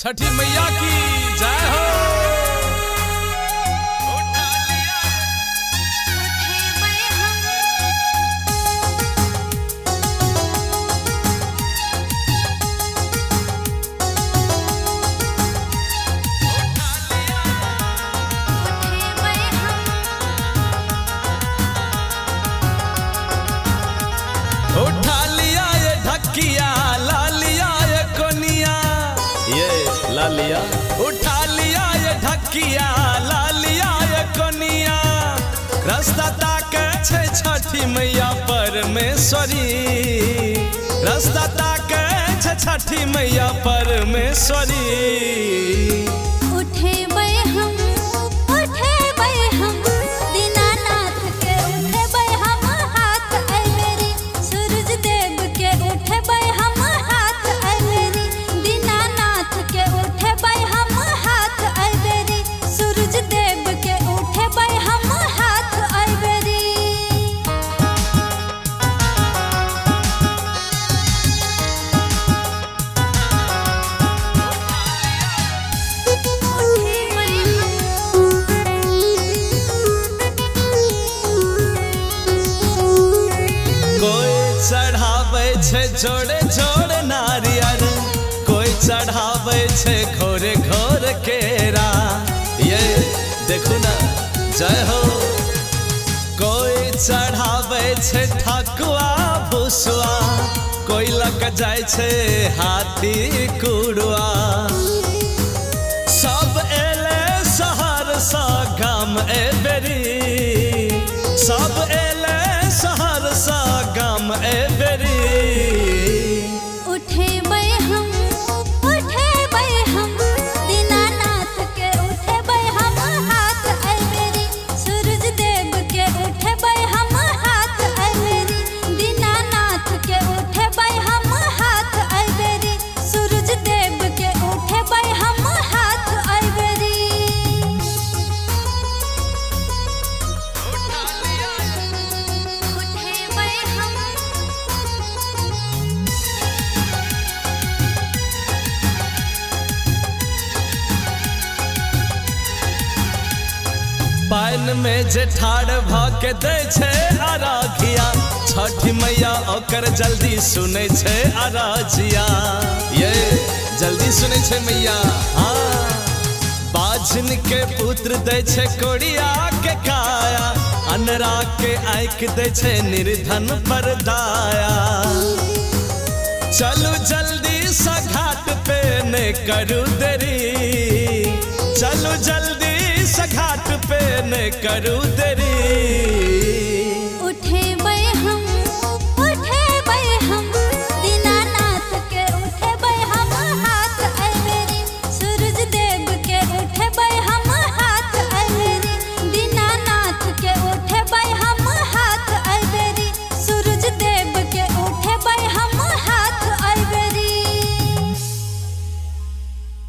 छठी मैया की जय हो। उठा लिया ये ढकिया ला लिया ये कोनिया, ये ला लिया। उठा लिया ये ढकिया ला लिया ये कोनिया, रास्ता ताके छे छठी मैया परमेश्वरी, रास्ता ताके छे छठी मैया परमेश्वरी। चढ़ावे छे जोड़े जोड़े नारियल, कोई चढ़ावे छे घोरे घोर केरा, ये देखो ना जय हो। कोई चढ़ावे छे ठकुआ भुसुआ, कोई लग जाए छे हाथी कुड़ुआ। सब एले शहर सा गाम ए बेरी, सब एले शहर सा गाम ए बेरी। दीनानाथ के उठे बै हम हाथ अबेरी, सूरज देव के उठे बै हम हाथ अबेरी। दीनानाथ के उठे बै हम हाथ अबेरी, सूरज देव के उठे बै हम हाथ अबेरी। पाइन में जे ठाड़ भाके दे छे अराघिया, छठी मैया ओकर जल्दी सुने छे अराजिया, ये जल्दी सुने छे मैया। हाँ बाजन के पुत्र दे छे कोड़िया के काया, अनरा के आँख दे छे निर्धन पर दाया। चलो जल्दी सा घाट पे ने करू देरी, चलो जल्दी घाट पे न करू देरी।